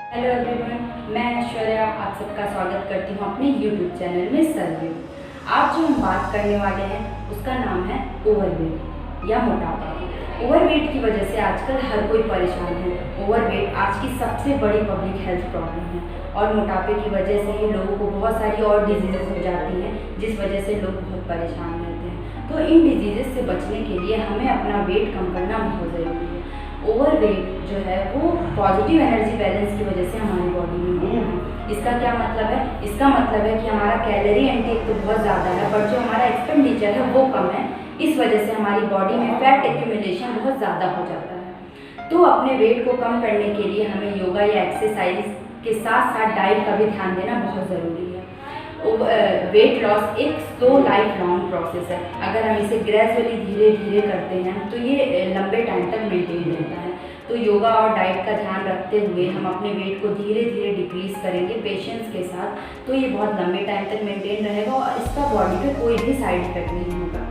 Hello everyone, मैं ऐश्वर्या आप सबका स्वागत करती हूँ अपने यूट्यूब चैनल में सर्वे। आज जो हम बात करने वाले हैं उसका नाम है ओवरवेट या मोटापा। ओवरवेट की वजह से आजकल हर कोई परेशान है। ओवरवेट आज की सबसे बड़ी पब्लिक हेल्थ प्रॉब्लम है और मोटापे की वजह से ही लोगों को बहुत सारी और डिजीज़ेस हो जाती हैं, जिस वजह से लोग बहुत परेशान रहते हैं। तो इन डिजीज़ेस से बचने के लिए हमें अपना वेट कम करना बहुत ज़रूरी है। ओवरवेट जो है वो पॉजिटिव एनर्जी बैलेंस की वजह से हमारी बॉडी में होता है। इसका क्या मतलब है? इसका मतलब है कि हमारा कैलोरी इनटेक तो बहुत ज़्यादा है, बट जो हमारा एक्सपेंडिचर है वो कम है। इस वजह से हमारी बॉडी में फैट एक्यूमुलेशन बहुत ज़्यादा हो जाता है। तो अपने वेट को कम करने के लिए हमें योगा या एक्सरसाइज के साथ साथ डाइट का भी ध्यान देना बहुत ज़रूरी है। वेट लॉस एक स्लो लाइफ लॉन्ग प्रोसेस है। अगर हम इसे ग्रेजुअली धीरे धीरे करते हैं तो ये लंबे टाइम तक मेंटेन रहता है। तो योगा और डाइट का ध्यान रखते हुए हम अपने वेट को धीरे धीरे डिक्रीज करेंगे पेशेंस के साथ, तो ये बहुत लंबे टाइम तक मेंटेन रहेगा और इसका बॉडी पे कोई भी साइड इफेक्ट नहीं होगा।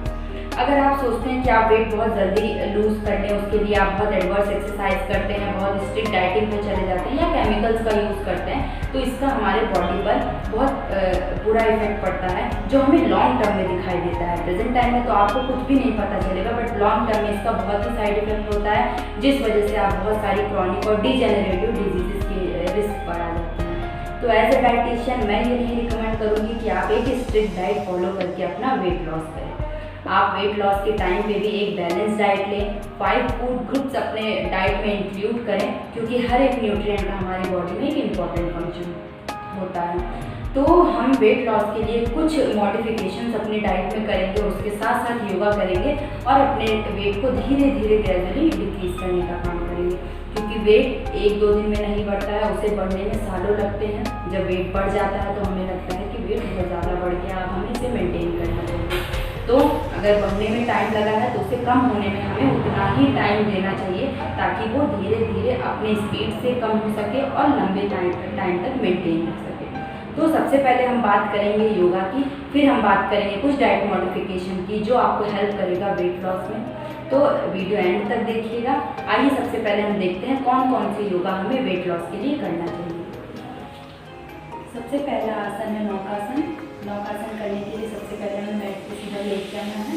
अगर आप सोचते हैं कि आप वेट बहुत जल्दी लूज़ कर लें, उसके लिए आप बहुत एडवर्स एक्सरसाइज करते हैं, बहुत स्ट्रिक्ट डाइटिंग पे चले जाते हैं या केमिकल्स का यूज़ करते हैं, तो इसका हमारे बॉडी पर बहुत बुरा इफेक्ट पड़ता है, जो हमें लॉन्ग टर्म में दिखाई देता है। प्रेजेंट टाइम में तो आपको कुछ भी नहीं पता चलेगा, बट लॉन्ग टर्म में इसका बहुत ही साइड इफेक्ट होता है, जिस वजह से आप बहुत सारी क्रॉनिक और डिजेनरेटिव डिजीज़ के रिस्क पर आ जाते हैं। तो एज ए डाइटिशियन मैं ये नहीं रिकमेंड करूँगी कि आप एक स्ट्रिक्ट डाइट फॉलो करके अपना वेट लॉस करें। आप वेट लॉस के टाइम पे भी एक बैलेंस डाइट लें, 5 फूड ग्रुप्स अपने डाइट में इंक्लूड करें, क्योंकि हर एक न्यूट्रिएंट का हमारी बॉडी में एक इम्पॉर्टेंट फंक्शन होता है। तो हम वेट लॉस के लिए कुछ मॉडिफिकेशंस अपनी डाइट में करेंगे, उसके साथ साथ योगा करेंगे और अपने वेट को धीरे धीरे ग्रेजुअली डिक्रीज करने का काम करेंगे, क्योंकि वेट 1-2 दिन में नहीं बढ़ता है, उसे बढ़ने में सालों लगते हैं। जब वेट बढ़ जाता है तो हमें लगता है कि वेट बहुत ज़्यादा बढ़ गया, अब हमें इसे मेंटेन करना चाहिए। तो अगर बढ़ने में टाइम लगा है तो उसे कम होने में हमें उतना ही टाइम देना चाहिए, ताकि वो धीरे धीरे अपने स्पीड से कम हो सके और लंबे टाइम तक मेंटेन कर सके। तो सबसे पहले हम बात करेंगे योगा की, फिर हम बात करेंगे कुछ डाइट मॉडिफिकेशन की जो आपको हेल्प करेगा वेट लॉस में। तो वीडियो एंड तक देखिएगा। आइए सबसे पहले हम देखते हैं कौन कौन से योगा हमें वेट लॉस के लिए करना चाहिए। सबसे पहला आसन है नौकासन। नौकासन करने के लिए सबसे पहले हमें मैट पे सीधा लेट जाना है।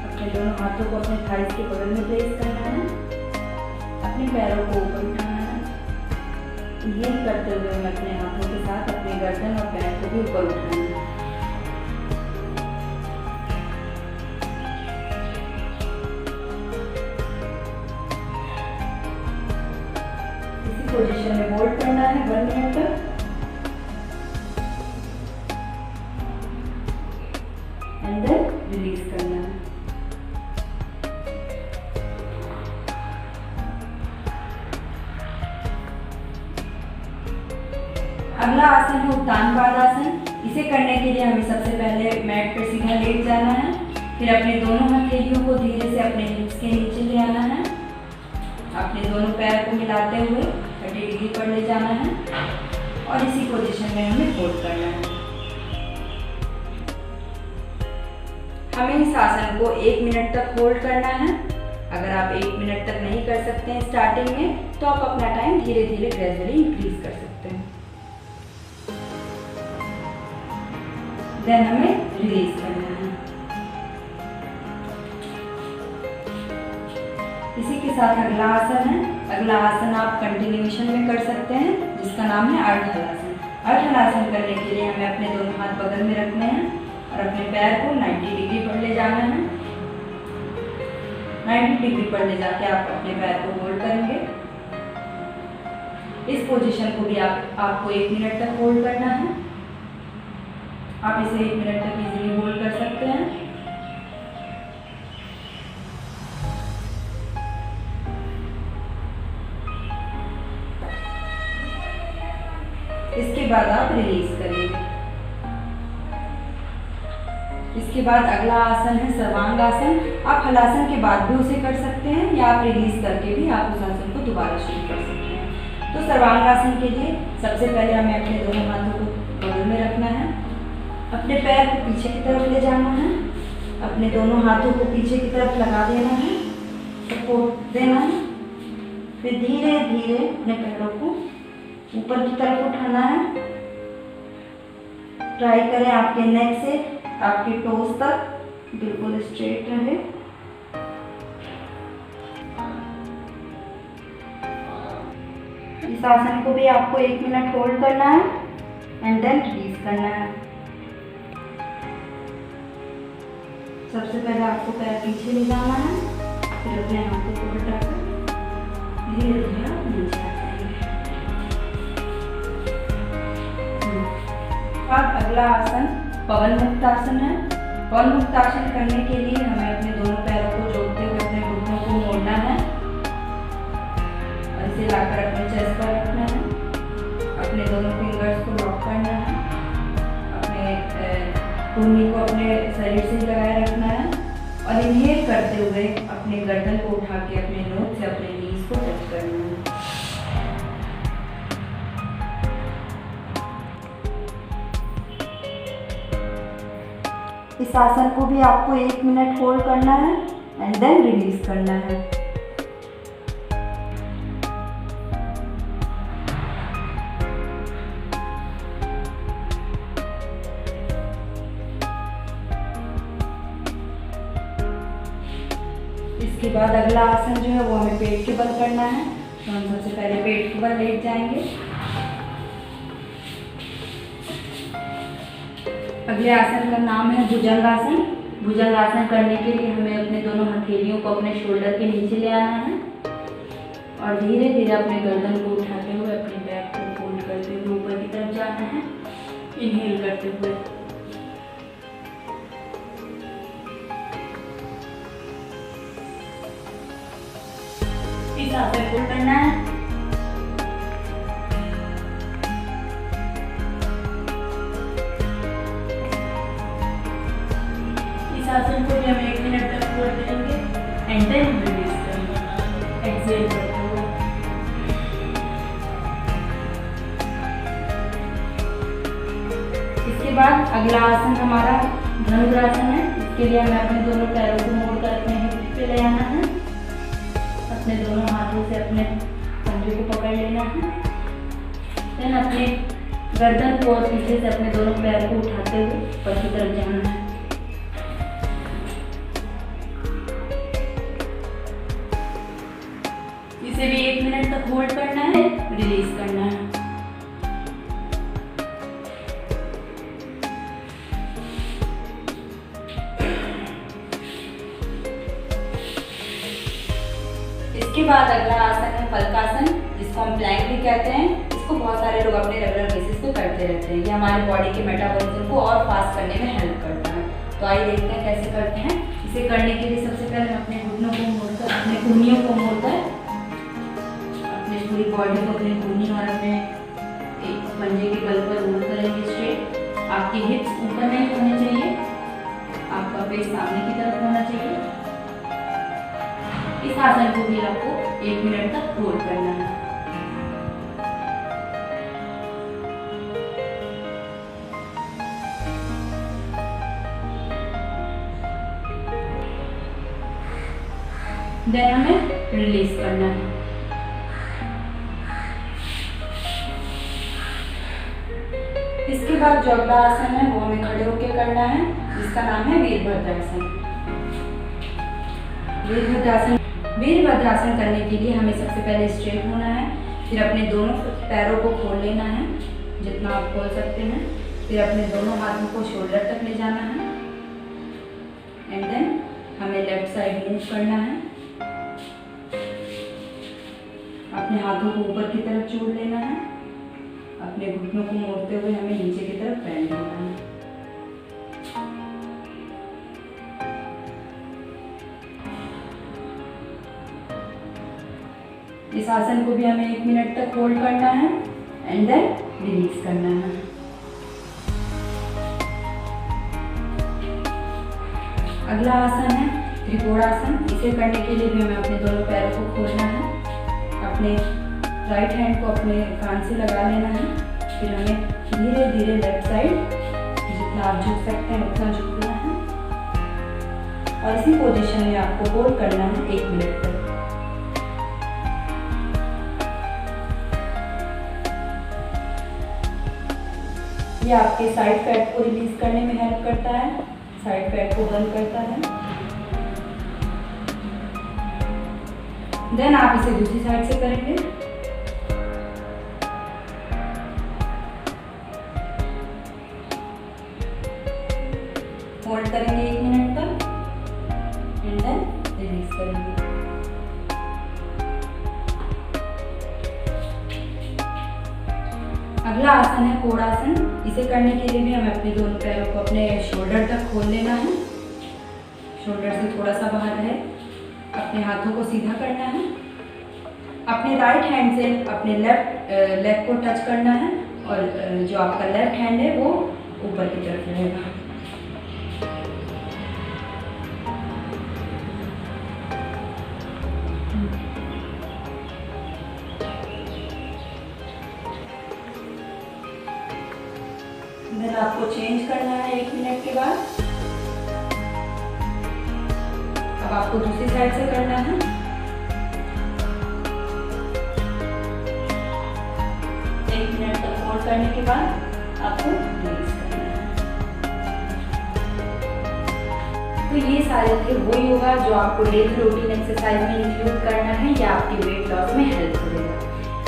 अपने दोनों हाथों को अपने थाइस के बगल में प्लेस करना है, अपने पैरों को ऊपर उठाना है। ये करते हुए हमें अपने हाथों के साथ अपने गर्दन और पैर को भी ऊपर उठाना है। पोजीशन में होल्ड करना है 1 मिनट तक। एंड देन रिलीज करना है। अगला आसन है उत्तान पादासन। इसे करने के लिए हमें सबसे पहले मैट पर सीधा लेट जाना है, फिर अपने दोनों हथेलियों को धीरे से अपने हिप्स के नीचे ले आना है, अपने दोनों पैर को मिलाते हुए 30 डिग्री पर ले जाना है और इसी पोजीशन में हमें होल्ड करना है। हमें इस आसन को 1 मिनट तक होल्ड करना है। अगर आप 1 मिनट तक नहीं कर सकते हैं स्टार्टिंग में, तो आप अपना टाइम धीरे धीरे ग्रेजुअली इंक्रीज कर सकते हैं। देन हमें रिलीज करना है। इसी के साथ अगला आसन है। अगला आसन आप कंटिन्यूएशन में कर सकते हैं, जिसका नाम है अर्ध हलासन। अर्ध हलासन करने के लिए हमें अपने दोनों हाथ बगल में रखने हैं और अपने पैर को 90 डिग्री पर ले जाना है। 90 डिग्री पर ले जाके आप अपने पैर को होल्ड करेंगे। इस पोजीशन को भी आपको 1 मिनट तक होल्ड करना है। आप इसे 1 मिनट तक इजीली होल्ड कर सकते हैं। इसके बाद आप रिलीज करेंगे। इसके बाद अगला आसन है सर्वांगासन। आप हलासन के बाद भी उसे कर सकते हैं या आप रिलीज करके भी आप उस आसन को दोबारा शुरू कर सकते हैं। तो सर्वांगासन के लिए सबसे पहले हमें अपने दोनों हाथों को बगल में रखना है, अपने पैर को पीछे की तरफ ले जाना है, अपने दोनों हाथों को पीछे की तरफ लगा देना है सपोर्ट देना है। फिर धीरे धीरे अपने पैरों को ऊपर की तरफ उठाना है। ट्राई करें आपके नेक से आपके टोस तक बिल्कुल स्ट्रेट रहे। इस आसन को भी आपको 1 मिनट होल्ड करना है एंड देन रिलीज करना है। सबसे पहले आपको पैर पीछे ले जाना है, फिर अपने हाथों को हटाकर धीरे धीरे आप नीचे आ जाएंगे। अब अगला आसन पवन मुक्त आसन है। पवन मुक्त आसन करने के लिए हमें अपने दोनों पैरों को जोड़ते हुए अपने घुटनों को मोड़ना है और इसे लाकर अपने चेस्ट पर रखना है। अपने दोनों फिंगर्स को लॉक करना है। अपने कुन्नी को अपने शरीर से लगाए रखना है और इनहेल करते हुए अपने गर्दन को उठा के अपने नोक से अपने नीज को टच करना है। इस आसन को भी आपको 1 मिनट होल्ड करना है एंड देन रिलीज करना है। इसके बाद अगला आसन जो है वो हमें पेट के बल करना है। तो हम सबसे पहले पेट के बल लेट जाएंगे। अगले आसन का नाम है भुजंगासन। भुजंगासन करने के लिए हमें अपने दोनों हथेलियों को अपने शोल्डर के नीचे ले आना है और धीरे धीरे अपने गर्दन को उठाते हुए अपने बैक को फोल्ड करते हुए ऊपर की तरफ जाना है, इनहेल करते हुए। इस आसन को करना है। इस आसन को भी हम 1 मिनट तक होल्ड करेंगे एंड देन रिलीज करेंगे, एक्सहेल करते हुए। इसके बाद अगला आसन हमारा धनुरासन है। इसके लिए हमें अपने दोनों पैरों को मोड़कर अपने हिप पे ले आना है। अपने दोनों हाथों से अपने पंजे को पकड़ लेना है। देन अपने गर्दन को और पीछे से अपने दोनों पैर को उठाते हुए ऊपर की तरफ जाना है। इसे भी 1 मिनट तक होल्ड करना है, रिलीज करना है। इसके बाद अगला आसन है फलकासन, जिसको हम प्लैंक भी कहते हैं। इसको बहुत सारे लोग अपने रेगुलर बेसिस पे करते रहते हैं। ये हमारे बॉडी के मेटाबॉलिज्म को और फास्ट करने में हेल्प करता है। तो आइए देखते हैं कैसे करते हैं। इसे करने के लिए सबसे पहले हम अपने घुटनों को मोड़कर, अपने कुन्नियों को मोड़कर अपनी पूरी बॉडी को अपने कुन्नी और अपने पंजे के बल पर रोल करेंगे स्ट्रेट। आपकी हिप्स ऊपर नहीं होने चाहिए, आपका पेट सामने की तरफ होना चाहिए। इस आसन को भी आपको 1 मिनट तक होल्ड करना है। देन हमें रिलीज करना है। इसके बाद जो अगला आसन है वो हमें खड़े होकर करना है, जिसका नाम है वीरभद्रासन। वीरभद्रासन करने के लिए हमें सबसे पहले स्ट्रेट होना है, फिर अपने दोनों पैरों को खोल लेना है जितना आप खोल सकते हैं। फिर अपने दोनों हाथों को शोल्डर तक ले जाना है एंड देन हमें लेफ्ट साइड मूव करना है। अपने हाथों को ऊपर की तरफ जोड़ लेना है। अपने घुटनों को मोड़ते हुए हमें नीचे की तरफ बैंड लेना है। इस आसन को भी हमें 1 मिनट तक होल्ड करना है एंड देन रिलीज करना है। अगला आसन है त्रिकोणासन। इसे करने के लिए भी हमें अपने दोनों पैरों को खोलना है। अपने राइट हैंड को अपने कान से लगा लेना है। फिर हमें धीरे धीरे लेफ्ट साइड जितना आप झुक सकते हैं उतना झुकना है और इसी पोजीशन में आपको होल्ड करना है 1 मिनट तक। ये आपके साइड फैट को रिलीज करने में हेल्प करता है, साइड फैट को बंद करता है। देन आप इसे दूसरी साइड से करेंगे। होल्ड करेंगे 1 मिनट तक एंड देन रिलीज करेंगे। अगला आसन है कोणासन। इसे करने के लिए भी हमें अपने दोनों पैरों को अपने शोल्डर तक खोल लेना है, शोल्डर से थोड़ा सा बाहर है। अपने हाथों को सीधा करना है, अपने राइट हैंड से अपने लेफ्ट लेग को टच करना है और जो आपका लेफ्ट हैंड है वो ऊपर की तरफ रहेगा। देन आपको चेंज करना है 1 मिनट के बाद। अब आपको दूसरी साइड से करना है। एक मिनट तक होल्ड करने के बाद आपको रिलीज करना है। तो ये सारे थे वो योगा जो आपको डेली रूटीन एक्सरसाइज में इंक्लूड करना है या आपके वेट लॉस में हेल्प करेगा।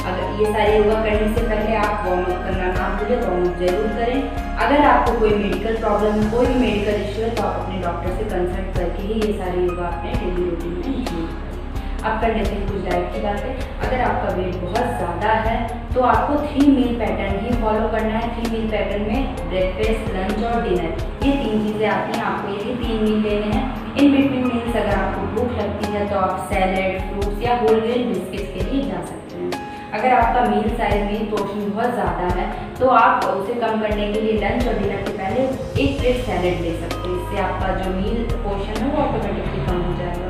अगर ये सारे योगा करने से पहले आप वार्म अप करना ना भूलें, वार्म अप जरूर करें। अगर आपको कोई मेडिकल प्रॉब्लम, कोई भी मेडिकल इश्यू है तो आप अपने डॉक्टर से कंसल्ट करके ही ये सारे योगा अपने डेली रूटीन में इंक्लूड करें। अब कर लेते हैं कुछ डाइट की बातें। अगर आपका वेट बहुत ज़्यादा है तो आपको 3 मील पैटर्न ही फॉलो करना है। 3 मील पैटर्न में ब्रेकफास्ट, लंच और डिनर, ये 3 चीज़ें आती हैं। आपको यही 3 मील लेने हैं। इन बिटवीन मील्स अगर आपको भूख लगती है तो आप सैलेड, फ्रूट्स या होल ग्रेन बिस्किट्स के लिए जा सकते हैं। अगर आपका मील साइज, मील पोर्शन बहुत ज़्यादा है तो आप उसे कम करने के लिए लंच और डिनर के पहले 1 प्लेट सैलेड ले सकते हैं। इससे आपका जो मील पोर्शन है वो ऑटोमेटिकली कम हो जाएगा।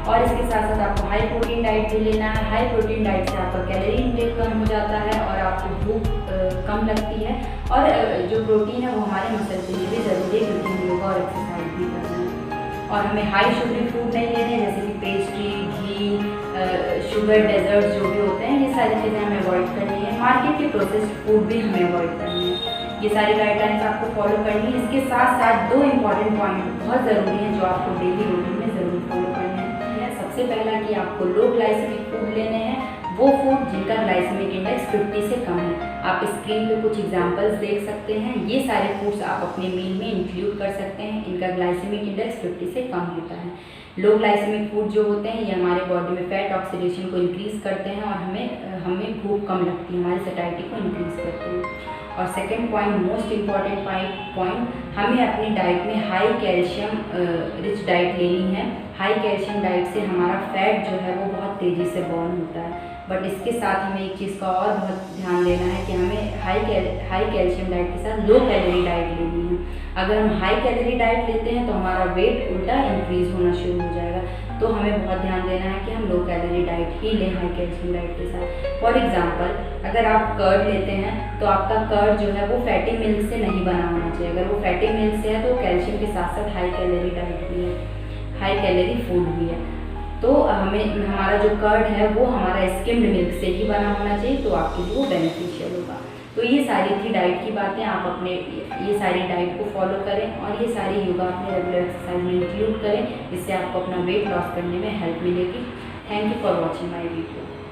और इसके साथ साथ आपको हाई प्रोटीन डाइट भी लेना है। हाई प्रोटीन डाइट से आपका कैलोरी इंटेक कम हो जाता है और आपको भूख कम लगती है। और जो प्रोटीन है वो हमारे मसल के लिए भी ज़रूरी है क्योंकि हम योगा और एक्सरसाइज भी करना है। और हमें हाई शुगरी फूड नहीं लेने, जैसे कि पेस्ट्री, घी, शुगर, डेजर्ट जो भी होते हैं, ये सारी चीज़ें हमें अवॉइड करनी है। मार्केट के प्रोसेस्ड फूड भी हमें अवॉइड करनी है। ये सारी गाइडलाइंस आपको फॉलो करनी है। इसके साथ साथ 2 इम्पॉर्टेंट पॉइंट बहुत ज़रूरी हैं जो आपको डेली रूटीन में ज़रूर फॉलो करने हैं। सबसे पहला कि आपको लो ग्लाइसेमिक फूड लेने हैं, वो फूड जिनका ग्लाइसेमिक इंडेक्स 50 से कम है। आप स्क्रीन पे कुछ एग्जांपल्स देख सकते हैं। ये सारे फूड्स आप अपने मील में इंक्लूड कर सकते हैं। इनका ग्लाइसेमिक इंडेक्स 50 से कम होता है। लो ग्लाइसेमिक फूड जो होते हैं ये हमारे बॉडी में फैट ऑक्सीडेशन को इंक्रीज़ करते हैं और हमें भूख कम लगती है, हमारी सैटिस्फैक्शन को इंक्रीज़ करते हैं। और second point, most important point, हमें अपनी डाइट में हाई कैल्शियम रिच डाइट लेनी है। हाई कैल्शियम डाइट से हमारा फैट जो है वो बहुत तेज़ी से बर्न होता है। बट इसके साथ हमें एक चीज़ का और बहुत ध्यान देना है कि हमें हाई कैल्शियम डाइट के साथ लो कैलोरी डाइट लेनी है। अगर हम हाई कैलोरी डाइट लेते हैं तो हमारा वेट उल्टा इंक्रीज़ होना शुरू हो जाएगा। तो हमें बहुत ध्यान देना है कि हम लो कैलोरी डाइट ही लें हाई कैल्शियम डाइट के साथ। फॉर एग्जांपल, अगर आप कर्ड लेते हैं तो आपका कर्ड जो है वो फैटी मिल्क से नहीं बना होना चाहिए। अगर वो फैटी मिल्क से है तो कैल्शियम के साथ साथ हाई कैलोरी डाइट भी है, हाई कैलोरी फूड भी है। तो हमारा जो कर्ड है वो हमारा स्किम्ड मिल्क से ही बना होना चाहिए, तो आपके लिए वो बेनिफिशियल होगा। तो ये सारी थी डाइट की बातें। आप अपने ये सारी डाइट को फॉलो करें और ये सारी योगा अपने रेगुलर एक्सरसाइज में इंक्लूड करें। इससे आपको अपना वेट लॉस करने में हेल्प मिलेगी। Thank you for watching my video.